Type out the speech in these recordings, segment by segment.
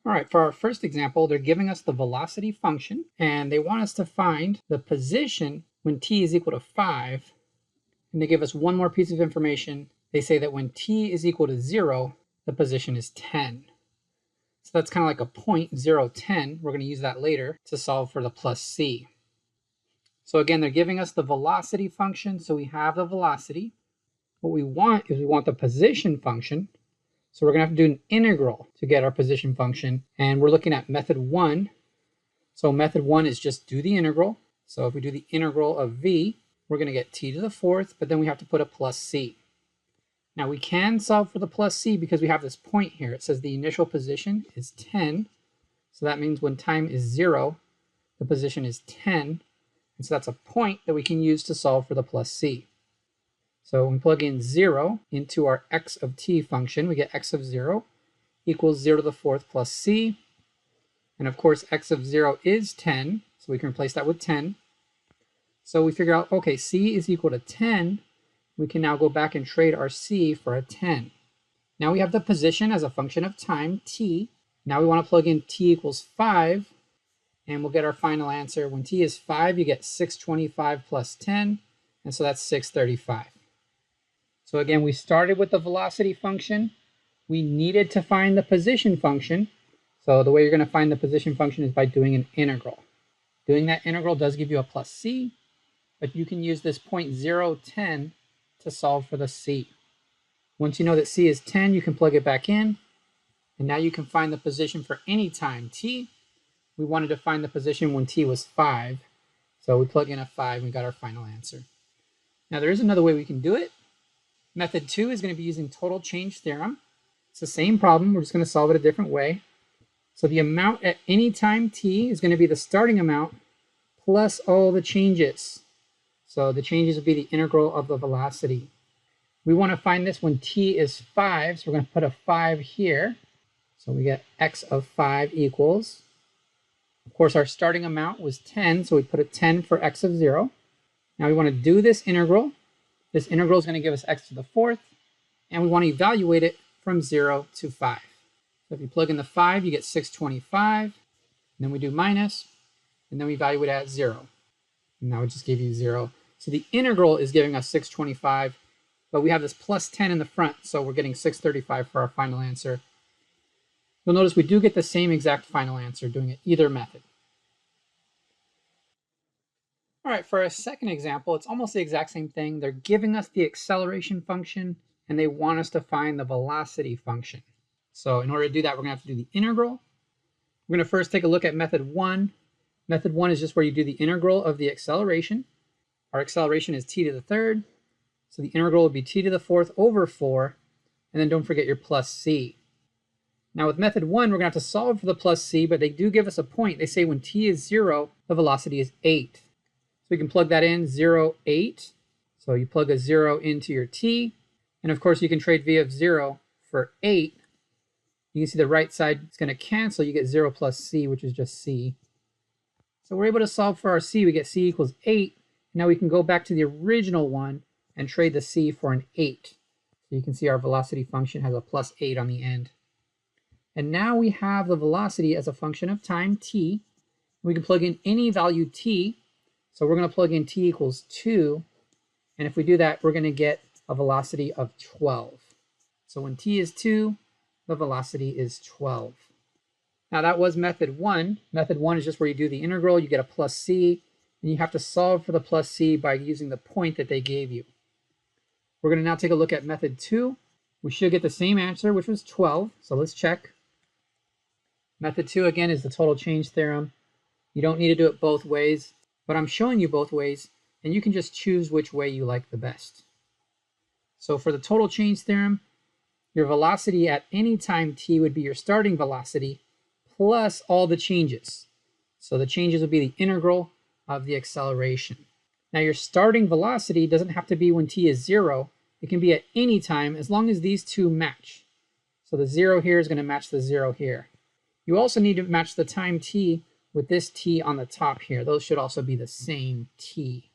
All right, for our first example, they're giving us the velocity function, and they want us to find the position when t is equal to 5. And they give us one more piece of information. They say that when t is equal to 0, the position is 10. So that's kind of like a point, 0, 10. We're going to use that later to solve for the plus c. So again, they're giving us the velocity function, so we have the velocity. What we want is we want the position function. So we're going to have to do an integral to get our position function. And we're looking at method 1. So method 1 is just do the integral. So if we do the integral of v, we're going to get t to the 4th, but then we have to put a plus c. Now we can solve for the plus c because we have this point here. It says the initial position is 10. So that means when time is 0, the position is 10. And so that's a point that we can use to solve for the plus c. So when we plug in 0 into our x of t function, we get x of 0 equals 0 to the 4th plus c. And of course, x of 0 is 10, so we can replace that with 10. So we figure out, okay, c is equal to 10. We can now go back and trade our c for a 10. Now we have the position as a function of time, t. Now we want to plug in t equals 5, and we'll get our final answer. When t is 5, you get 625 plus 10, and so that's 635. So again, we started with the velocity function. We needed to find the position function. So the way you're going to find the position function is by doing an integral. Doing that integral does give you a plus c, but you can use this 0.010 to solve for the c. Once you know that c is 10, you can plug it back in, and now you can find the position for any time t. We wanted to find the position when t was 5, so we plug in a 5 and we got our final answer. Now there is another way we can do it. Method 2 is going to be using total change theorem. It's the same problem, we're just going to solve it a different way. So the amount at any time t is going to be the starting amount plus all the changes. So the changes will be the integral of the velocity. We want to find this when t is 5, so we're going to put a 5 here. So we get x of 5 equals, of course our starting amount was 10, so we put a 10 for x of 0. Now we want to do this integral. This integral is going to give us x to the 4th, and we want to evaluate it from 0 to 5. So if you plug in the 5, you get 625, and then we do minus, and then we evaluate it at 0. And now it just gave you 0. So the integral is giving us 625, but we have this plus 10 in the front, so we're getting 635 for our final answer. You'll notice we do get the same exact final answer doing it either method. All right, for a second example, it's almost the exact same thing. They're giving us the acceleration function, and they want us to find the velocity function. So in order to do that, we're going to have to do the integral. We're going to first take a look at method 1. Method 1 is just where you do the integral of the acceleration. Our acceleration is t to the 3rd. So the integral would be t to the 4th over 4. And then don't forget your plus c. Now with method 1, we're going to have to solve for the plus c, but they do give us a point. They say when t is 0, the velocity is 8. So we can plug that in, 0, 8. So you plug a 0 into your t. And of course, you can trade v of 0 for 8. You can see the right side is going to cancel. You get 0 plus c, which is just c. So we're able to solve for our c. We get c equals 8. Now we can go back to the original one and trade the c for an 8. So you can see our velocity function has a plus 8 on the end. And now we have the velocity as a function of time, t. We can plug in any value t. So we're going to plug in t equals 2. And if we do that, we're going to get a velocity of 12. So when t is 2, the velocity is 12. Now that was method 1. Method 1 is just where you do the integral, you get a plus c, and you have to solve for the plus c by using the point that they gave you. We're going to now take a look at method 2. We should get the same answer, which was 12. So let's check. Method 2, again, is the total change theorem. You don't need to do it both ways, but I'm showing you both ways, and you can just choose which way you like the best. So for the total change theorem, your velocity at any time t would be your starting velocity plus all the changes. So the changes would be the integral of the acceleration. Now your starting velocity doesn't have to be when t is 0. It can be at any time as long as these two match. So the 0 here is going to match the 0 here. You also need to match the time t with this t on the top here. Those should also be the same t.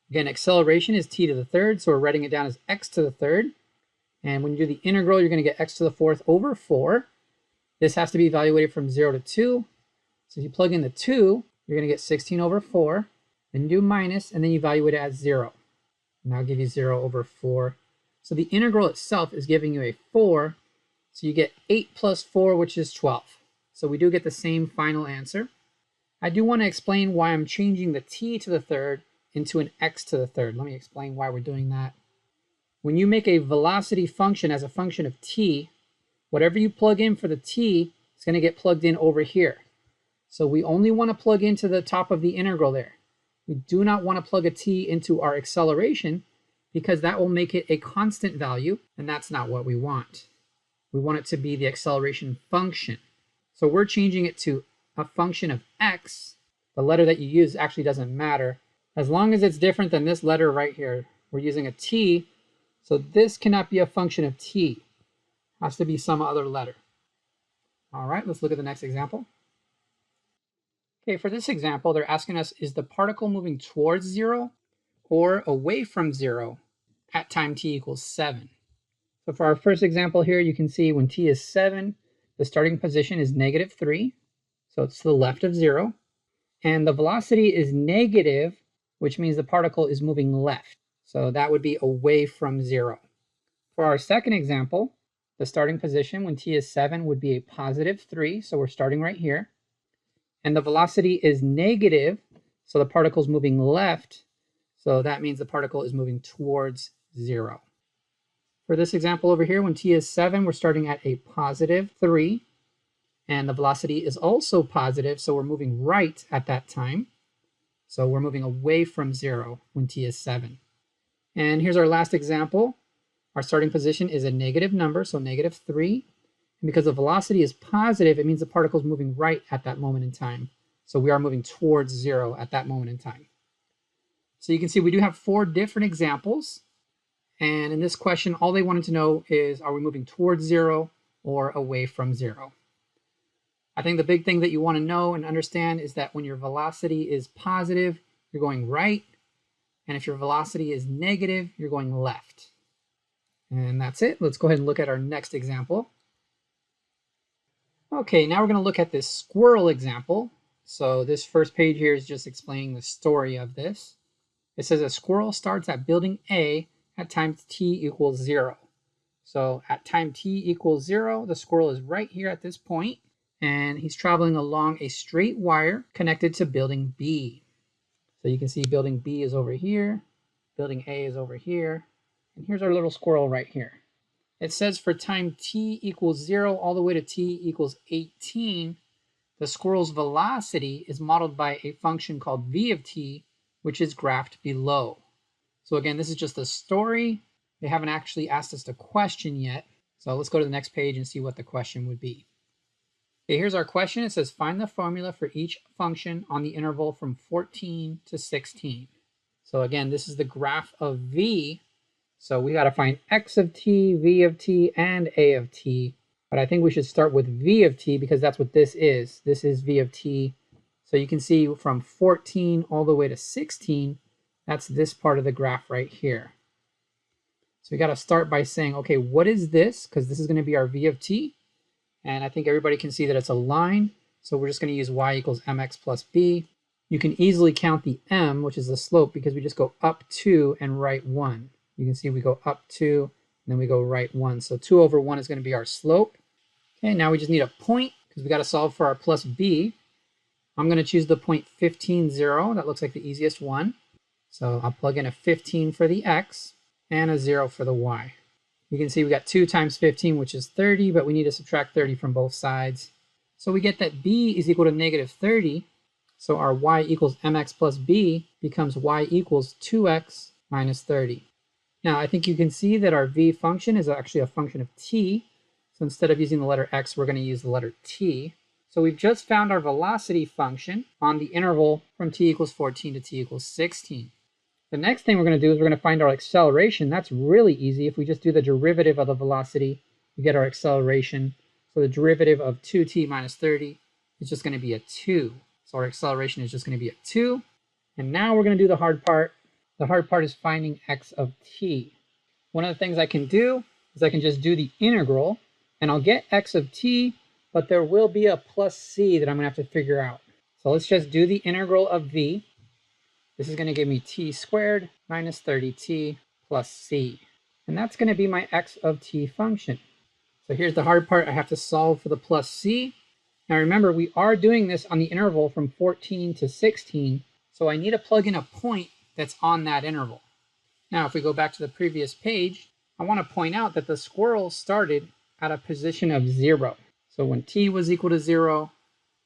Again, acceleration is t to the 3rd, so we're writing it down as x to the 3rd. And when you do the integral, you're going to get x to the 4th over 4. This has to be evaluated from 0 to 2. So if you plug in the 2, you're going to get 16 over 4. Then you do minus, and then you evaluate it as 0. And that'll give you 0 over 4. So the integral itself is giving you a 4. So you get 8 plus 4, which is 12. So we do get the same final answer. I do want to explain why I'm changing the t to the third into an x to the third. Let me explain why we're doing that. When you make a velocity function as a function of t, whatever you plug in for the t is going to get plugged in over here. So we only want to plug into the top of the integral there. We do not want to plug a t into our acceleration because that will make it a constant value, and that's not what we want. We want it to be the acceleration function. So we're changing it to a function of x. The letter that you use actually doesn't matter. As long as it's different than this letter right here, we're using a t. So this cannot be a function of t. It has to be some other letter. All right, let's look at the next example. Okay, for this example, they're asking us, is the particle moving towards 0 or away from 0 at time t equals 7? So for our first example here, you can see when t is 7, the starting position is -3. So it's to the left of 0. And the velocity is negative, which means the particle is moving left. So that would be away from 0. For our second example, the starting position when t is 7 would be a +3. So we're starting right here. And the velocity is negative, so the particle is moving left. So that means the particle is moving towards 0. For this example over here, when t is 7, we're starting at a +3. And the velocity is also positive, so we're moving right at that time. So we're moving away from 0 when t is 7. And here's our last example. Our starting position is a negative number, so -3. And because the velocity is positive, it means the particle is moving right at that moment in time. So we are moving towards 0 at that moment in time. So you can see we do have 4 different examples. And in this question, all they wanted to know is, are we moving towards 0 or away from 0? I think the big thing that you want to know and understand is that when your velocity is positive, you're going right. And if your velocity is negative, you're going left. And that's it. Let's go ahead and look at our next example. Okay, now we're going to look at this squirrel example. So this first page here is just explaining the story of this. It says a squirrel starts at building A at time t equals 0. So at time t equals 0, the squirrel is right here at this point. And he's traveling along a straight wire connected to building B. So you can see building B is over here, building A is over here, and here's our little squirrel right here. It says for time t equals 0 all the way to t equals 18, the squirrel's velocity is modeled by a function called v of t, which is graphed below. So again, this is just a story. They haven't actually asked us a question yet. So let's go to the next page and see what the question would be. Okay, here's our question. It says, find the formula for each function on the interval from 14 to 16. So again, this is the graph of v. So we got to find x of t, v of t, and a of t. But I think we should start with v of t because that's what this is. This is v of t. So you can see from 14 all the way to 16, that's this part of the graph right here. So we got to start by saying, okay, what is this? Because this is going to be our v of t. And I think everybody can see that it's a line. So we're just going to use y equals mx plus b. You can easily count the m, which is the slope, because we just go up 2 and right 1. You can see we go up 2, and then we go right 1. So 2 over 1 is going to be our slope. Okay, now we just need a point, because we got to solve for our plus b. I'm going to choose the point 15, 0. That looks like the easiest one. So I'll plug in a 15 for the x and a 0 for the y. You can see we got 2 times 15, which is 30, but we need to subtract 30 from both sides. So we get that b is equal to -30. So our y equals mx plus b becomes y equals 2x minus 30. Now I think you can see that our v function is actually a function of t. So instead of using the letter x, we're going to use the letter t. So we've just found our velocity function on the interval from t equals 14 to t equals 16. The next thing we're going to do is we're going to find our acceleration. That's really easy. If we just do the derivative of the velocity, we get our acceleration. So the derivative of 2t minus 30 is just going to be a 2. So our acceleration is just going to be a 2. And now we're going to do the hard part. The hard part is finding x of t. One of the things I can do is I can just do the integral, and I'll get x of t, but there will be a plus c that I'm going to have to figure out. So let's just do the integral of v. This is going to give me t squared minus 30t plus c. And that's going to be my x of t function. So here's the hard part. I have to solve for the plus c. Now remember, we are doing this on the interval from 14 to 16. So I need to plug in a point that's on that interval. Now, if we go back to the previous page, I want to point out that the squirrel started at a position of 0. So when t was equal to 0,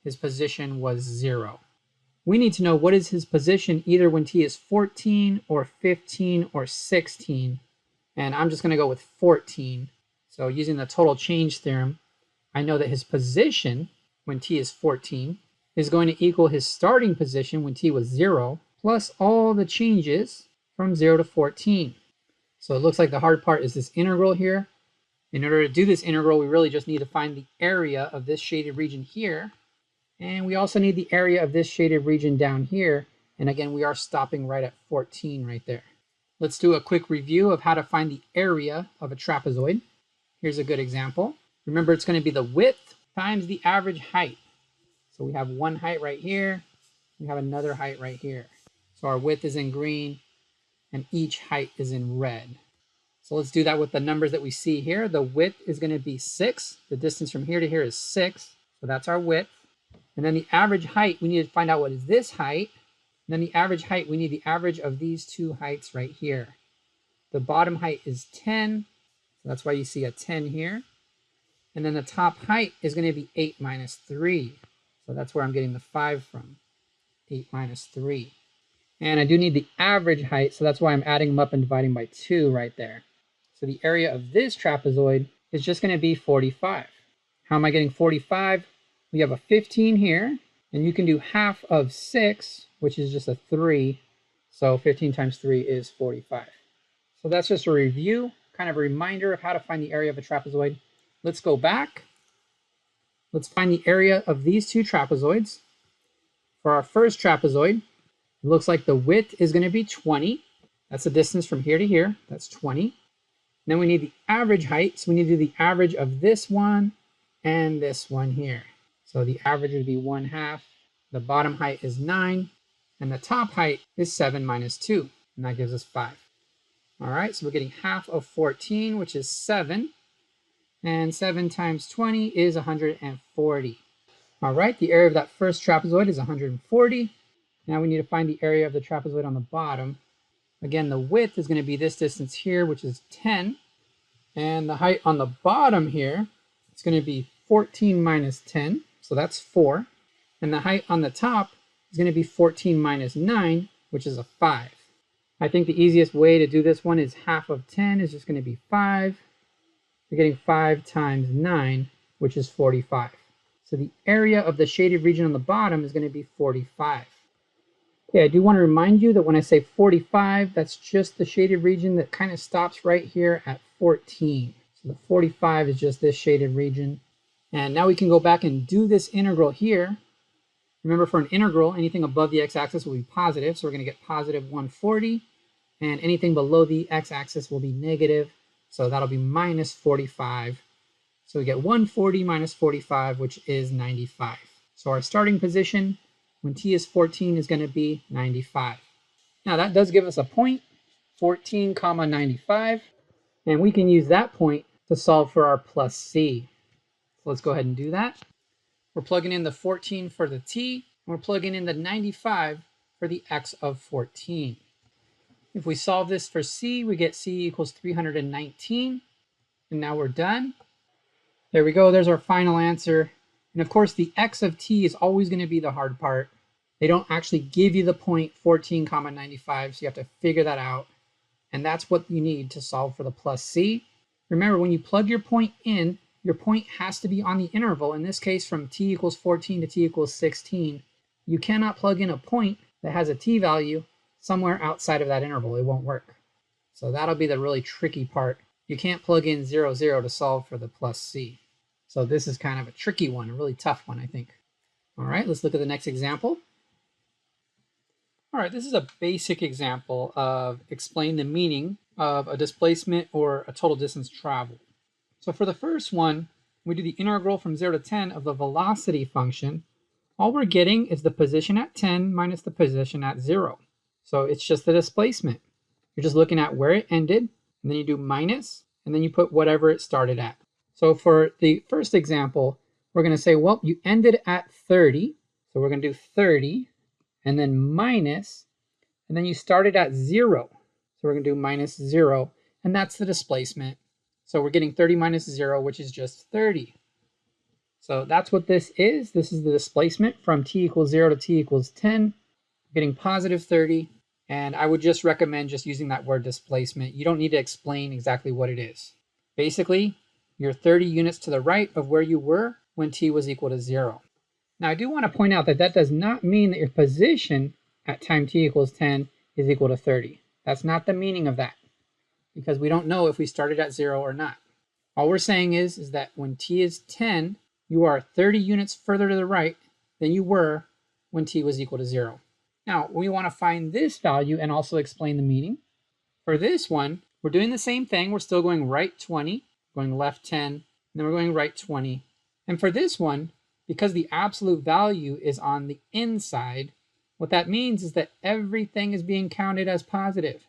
his position was 0. We need to know what is his position either when t is 14 or 15 or 16. And I'm just going to go with 14. So using the total change theorem, I know that his position when t is 14 is going to equal his starting position when t was 0 plus all the changes from 0 to 14. So it looks like the hard part is this integral here. In order to do this integral, we really just need to find the area of this shaded region here. And we also need the area of this shaded region down here. And again, we are stopping right at 14 right there. Let's do a quick review of how to find the area of a trapezoid. Here's a good example. Remember, it's going to be the width times the average height. So we have one height right here. We have another height right here. So our width is in green and each height is in red. So let's do that with the numbers that we see here. The width is going to be 6. The distance from here to here is 6. So that's our width. And then the average height, we need to find out what is this height. And then the average height, we need the average of these two heights right here. The bottom height is 10. So that's why you see a 10 here. And then the top height is going to be 8 minus 3. So that's where I'm getting the 5 from. 8 minus 3. And I do need the average height, so that's why I'm adding them up and dividing by 2 right there. So the area of this trapezoid is just going to be 45. How am I getting 45? We have a 15 here, and you can do half of 6, which is just a 3. So 15 times 3 is 45. So that's just a review, kind of a reminder of how to find the area of a trapezoid. Let's go back. Let's find the area of these two trapezoids. For our first trapezoid, it looks like the width is going to be 20. That's the distance from here to here. That's 20. And then we need the average height. So we need to do the average of this one and this one here. So the average would be 1/2. The bottom height is 9. And the top height is 7 minus 2. And that gives us 5. All right, so we're getting half of 14, which is 7. And 7 times 20 is 140. All right, the area of that first trapezoid is 140. Now we need to find the area of the trapezoid on the bottom. Again, the width is going to be this distance here, which is 10. And the height on the bottom here is going to be 14 minus 10. So that's 4. And the height on the top is going to be 14 minus 9, which is a 5. I think the easiest way to do this one is half of 10 is just going to be 5. We're getting 5 times 9, which is 45. So the area of the shaded region on the bottom is going to be 45. Okay, I do want to remind you that when I say 45, that's just the shaded region that kind of stops right here at 14. So the 45 is just this shaded region. And now we can go back and do this integral here. Remember, for an integral, anything above the x-axis will be positive. So we're going to get positive 140. And anything below the x-axis will be negative. So that'll be minus 45. So we get 140 minus 45, which is 95. So our starting position when t is 14 is going to be 95. Now that does give us a point, 14 comma 95. And we can use that point to solve for our plus c. So let's go ahead and do that. We're plugging in the 14 for the t, and we're plugging in the 95 for the x of 14. If we solve this for c, we get c equals 319. And now we're done. There we go, there's our final answer. And of course, the x of t is always going to be the hard part. They don't actually give you the point 14 comma 95, so you have to figure that out. And that's what you need to solve for the plus c. Remember, when you plug your point in, your point has to be on the interval, in this case from t equals 14 to t equals 16. You cannot plug in a point that has a t value somewhere outside of that interval. It won't work. So that'll be the really tricky part. You can't plug in 0, 0 to solve for the plus c. So this is kind of a tricky one, a really tough one, I think. All right, let's look at the next example. All right, this is a basic example of explain the meaning of a displacement or a total distance traveled. So for the first one, we do the integral from 0 to 10 of the velocity function, all we're getting is the position at 10 minus the position at 0. So it's just the displacement. You're just looking at where it ended, and then you do minus, and then you put whatever it started at. So for the first example, we're going to say, well, you ended at 30. So we're going to do 30, and then minus, and then you started at 0. So we're going to do minus 0, and that's the displacement. So we're getting 30 minus 0, which is just 30. So that's what this is. This is the displacement from t equals 0 to t equals 10, getting positive 30. And I would just recommend just using that word displacement. You don't need to explain exactly what it is. Basically, you're 30 units to the right of where you were when t was equal to 0. Now, I do want to point out that that does not mean that your position at time t equals 10 is equal to 30. That's not the meaning of that, because we don't know if we started at 0 or not. All we're saying is that when t is 10, you are 30 units further to the right than you were when t was equal to 0. Now, we want to find this value and also explain the meaning. For this one, we're doing the same thing. We're still going right 20, going left 10, and then we're going right 20. And for this one, because the absolute value is on the inside, what that means is that everything is being counted as positive.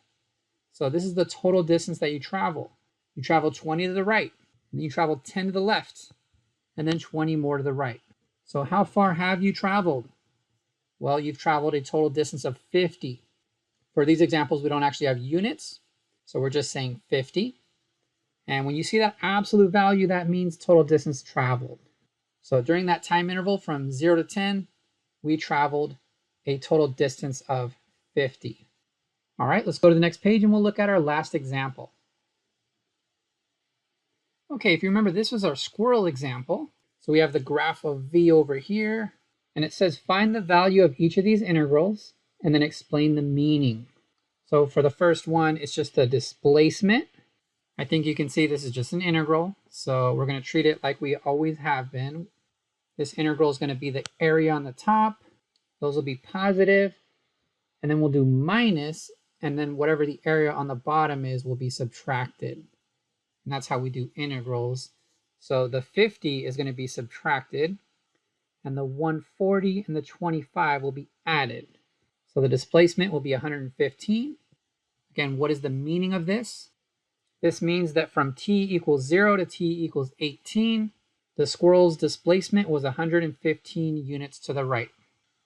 So this is the total distance that you travel. You travel 20 to the right, and then you travel 10 to the left, and then 20 more to the right. So how far have you traveled? Well, you've traveled a total distance of 50. For these examples, we don't actually have units, so we're just saying 50. And when you see that absolute value, that means total distance traveled. So during that time interval from 0 to 10, we traveled a total distance of 50. All right, let's go to the next page and we'll look at our last example. Okay, if you remember, this was our squirrel example. So we have the graph of v over here, and it says find the value of each of these integrals and then explain the meaning. So for the first one, it's just a displacement. I think you can see this is just an integral. So we're going to treat it like we always have been. This integral is going to be the area on the top. Those will be positive. And then we'll do minus, and then whatever the area on the bottom is will be subtracted. And that's how we do integrals. So the 50 is going to be subtracted, and the 140 and the 25 will be added. So the displacement will be 115. Again, what is the meaning of this? This means that from t equals 0 to t equals 18, the squirrel's displacement was 115 units to the right.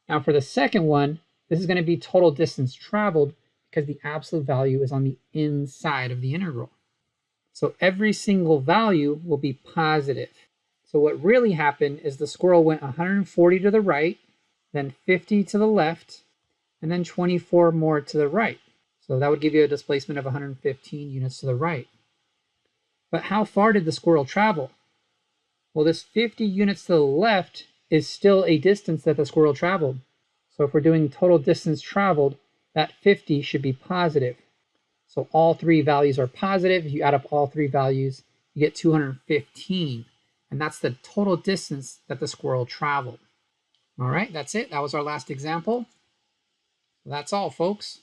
Now for the second one, this is going to be total distance traveled because the absolute value is on the inside of the integral. So every single value will be positive. So what really happened is the squirrel went 140 to the right, then 50 to the left, and then 24 more to the right. So that would give you a displacement of 115 units to the right. But how far did the squirrel travel? Well, this 50 units to the left is still a distance that the squirrel traveled. So if we're doing total distance traveled, that 50 should be positive. So all three values are positive. If you add up all three values, you get 215. And that's the total distance that the squirrel traveled. All right, that's it. That was our last example. That's all, folks.